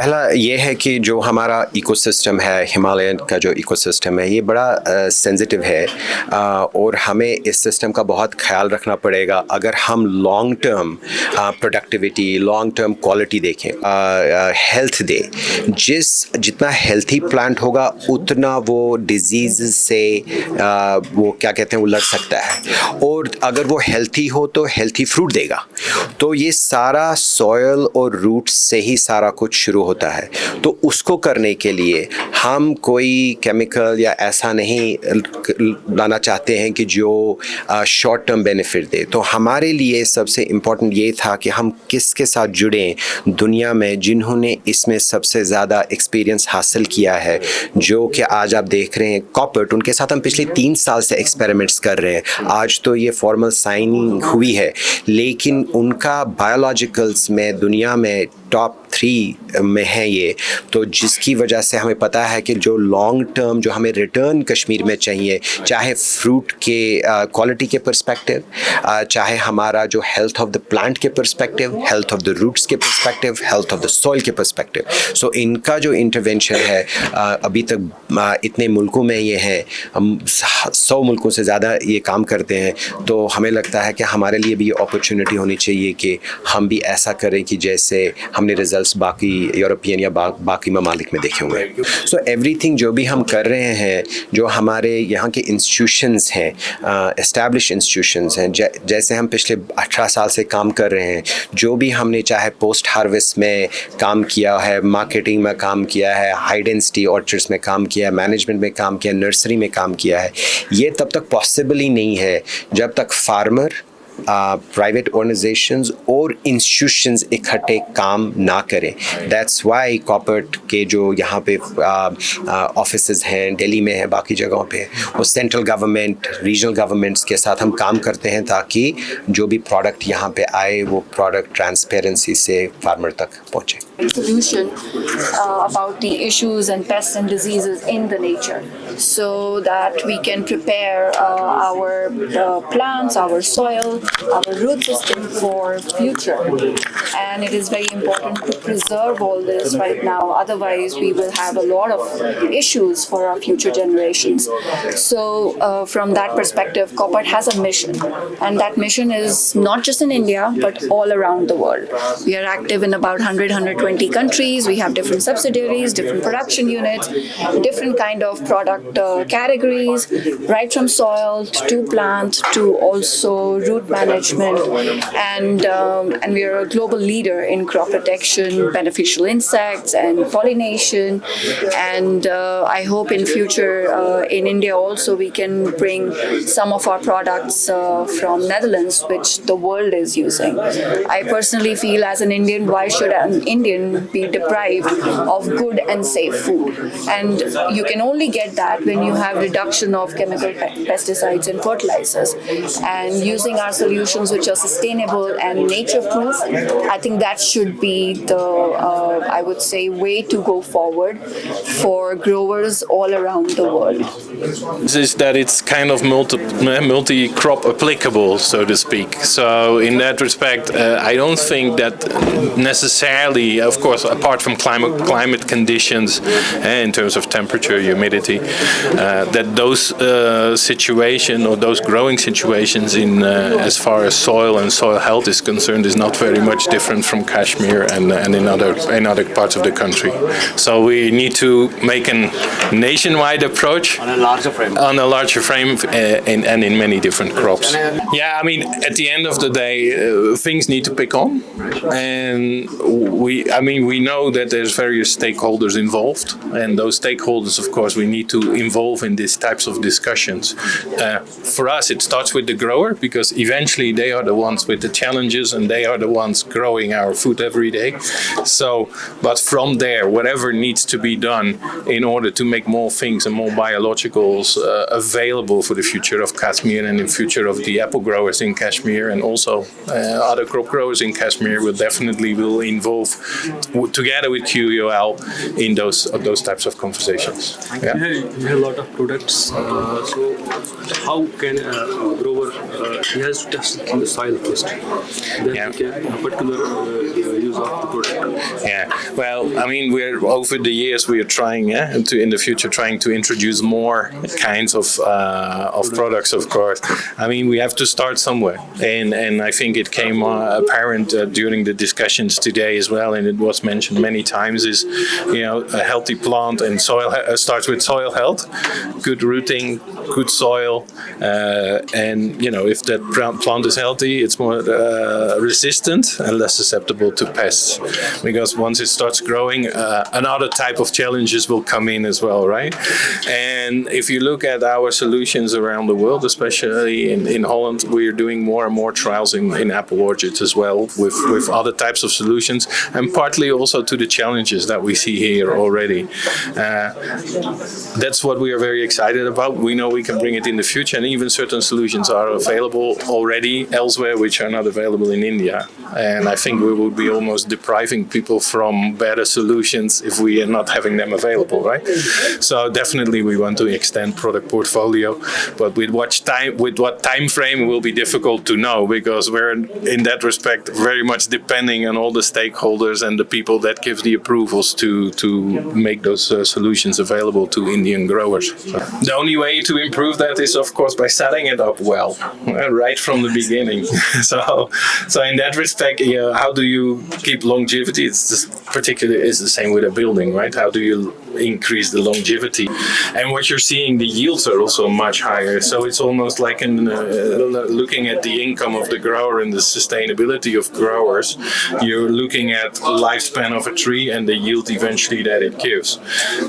पहला ये है कि जो हमारा इकोसिस्टम है, हिमालयन का जो इकोसिस्टम है, ये बड़ा सेंसिटिव है और हमें इस सिस्टम का बहुत ख्याल रखना पड़ेगा अगर हम long term productivity, long term quality देखें, हेल्थ दे। जितना हेल्थी प्लांट होगा उतना वो डिजीज से वो क्या कहते हैं वो लड़ सकता है, और अगर वो हेल्थी हो तो हेल्थी फ्रूट देगा। तो ये सारा सॉयल और रूट से ही सारा कुछ शुरू होता है। तो उसको करने के लिए हम कोई केमिकल या ऐसा नहीं लाना चाहते हैं कि जो शॉर्ट टर्म बेनिफिट दे। तो हमारे लिए सबसे इम्पोर्टेंट ये था कि हम किसके साथ जुड़ें दुनिया में जिन्होंने इसमें सबसे ज़्यादा एक्सपीरियंस हासिल किया है, जो कि आज आप देख रहे हैं कॉपर्ट, उनके साथ हम पिछले 3 साल से एक्सपेरिमेंट्स कर रहे हैं। आज तो ये फॉर्मल साइनिंग हुई है, लेकिन उनका बायोलॉजिकल्स में दुनिया में टॉप 3 में है ये। तो जिसकी वजह से हमें पता है कि जो लॉन्ग टर्म जो हमें रिटर्न कश्मीर में चाहिए, चाहे फ्रूट के क्वालिटी के पर्सपेक्टिव, चाहे हमारा जो हेल्थ ऑफ द प्लांट के perspective, health of the roots के perspective, health of the soil के पर्सपेक्टिव। सो इनका जो इंटरवेंशन है अभी तक इतने मुल्कों में ये है, हम 100 मुल्कों से ज़्यादा ये काम करते हैं। तो हमें लगता है कि हमारे लिए भी ये अपॉर्चुनिटी होनी चाहिए कि हम भी ऐसा करें कि जैसे हमने रिजल्ट्स बाकी यूरोपियन या बाकी ममालिक में देखे हुए हैं। सो एवरीथिंग जो भी हम कर रहे हैं, जो हमारे यहाँ के इंस्टीट्यूशंस हैं, एस्टैब्लिश इंस्टीट्यूशंस हैं, जैसे हम पिछले 18 साल से काम कर रहे हैं, जो भी हमने चाहे पोस्ट हार्वेस्ट में काम किया है, मार्केटिंग में काम किया है, हाई डेंसिटी ऑर्चर्ड्स में काम किया है, मैनेजमेंट में काम किया, नर्सरी में काम किया है, ये तब तक पॉसिबल ही नहीं है जब तक फार्मर, प्राइवेट ऑर्गेनाइजेशंस और इंस्टीट्यूशंस इकट्ठे काम ना करें। दैट्स वाई कॉपर्ट के जो यहाँ पे ऑफिसेज हैं, दिल्ली में हैं, बाकी जगहों पे, वो सेंट्रल गवर्नमेंट, रीजनल गवर्नमेंट्स के साथ हम काम करते हैं ताकि जो भी प्रोडक्ट यहाँ पे आए वो प्रोडक्ट ट्रांसपेरेंसी से फार्मर तक पहुँचे। Solution about the issues and pests and diseases in the nature, so that we can prepare our plants, our soil, our root system for future. And it is very important to preserve all this right now, otherwise we will have a lot of issues for our future generations. So from that perspective, Koppert has a mission, and that mission is not just in India but all around the world. We are active in about 120 countries. We have different subsidiaries, different production units, different kind of product categories, right from soil to plant to also root management, and we are a global leader in crop protection, beneficial insects and pollination. And I hope in future in India also we can bring some of our products from Netherlands, which the world is using. I personally feel as an Indian, why should an Indian be deprived of good and safe food? And you can only get that when you have reduction of chemical pesticides and fertilizers, and using our solutions which are sustainable and nature proof. I think that should be the I would say way to go forward for growers all around the world. Is that it's kind of multi-crop applicable, so to speak. So in that respect, I don't think that necessarily, of course, apart from climate conditions in terms of temperature, humidity, that those situation or those growing situations in as far as soil and soil health is concerned is not very much different from Kashmir and in other parts of the country. So we need to make a nationwide approach on a larger frame and in many different crops. Yeah, I mean, at the end of the day, things need to pick on, and we know that there's various stakeholders involved, and those stakeholders, of course, we need to involve in these types of discussions. For us, it starts with the grower, because eventually they are the ones with the challenges and they are the ones growing our food every day. So, but from there, whatever needs to be done in order to make more things and more biologicals available for the future of Kashmir and the future of the apple growers in Kashmir, and also other crop growers in Kashmir, will involve together with QUL in those types of conversations. Yeah. You have a lot of products. So how can a grower he has to test it in the soil first. Then Yeah. he can a particular use of the product. Yeah, well, I mean, we're over the years we are trying to in the future trying to introduce more kinds of products. Of course, I mean we have to start somewhere, and I think it came apparent during the discussions today as well, and it was mentioned many times. Is a healthy plant and soil starts with soil health, good rooting, good soil, and if that plant is healthy, it's more resistant and less susceptible to pests. Because once it starts growing, another type of challenges will come in as well, right? And if you look at our solutions around the world, especially in Holland, we are doing more and more trials in apple orchards as well with other types of solutions, and partly also to the challenges that we see here already. That's what we are very excited about. We know we can bring it in the future, and even certain solutions are available already elsewhere which are not available in India. And I think we would be almost depriving people from better solutions if we are not having them available, right? So definitely we want to extend product portfolio, but with what time frame will be difficult to know, because we're in that respect very much depending on all the stakeholders and the people that give the approvals to make those solutions available to Indian growers. So the only way to improve that is of course by setting it up well, right from the beginning. So in that respect, how do you keep longevity? It's just particularly is the same with a building, right? How do you increase the longevity? And what you're seeing, the yields are also much higher. So it's almost like looking at the income of the grower and the sustainability of growers. You're looking at lifespan of a tree and the yield eventually that it gives.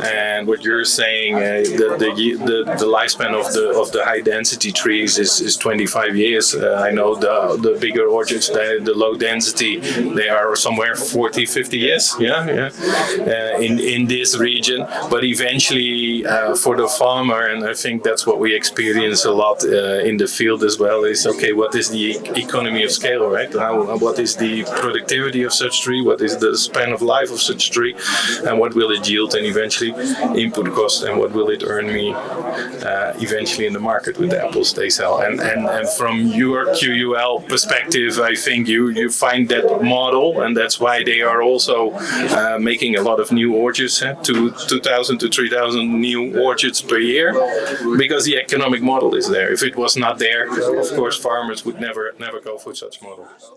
And what you're saying, the lifespan of the high density trees is 25 years. I know the bigger orchards, the low density, they are somewhere 40, 50 years. In this region, but eventually for the farmer, and I think that's what we experience a lot in the field as well, is okay, what is the economy of scale, right? What is the productivity of such tree? What is the span of life of such tree? And what will it yield? And eventually input cost, and what will it earn me eventually in the market with the apples they sell? And from your QUL perspective, I think you find that model, and that's why they are also making a lot of new orchards, 2,000 to 3,000 new orchards per year, because the economic model is there. If it was not there, of course, farmers would never go for such models.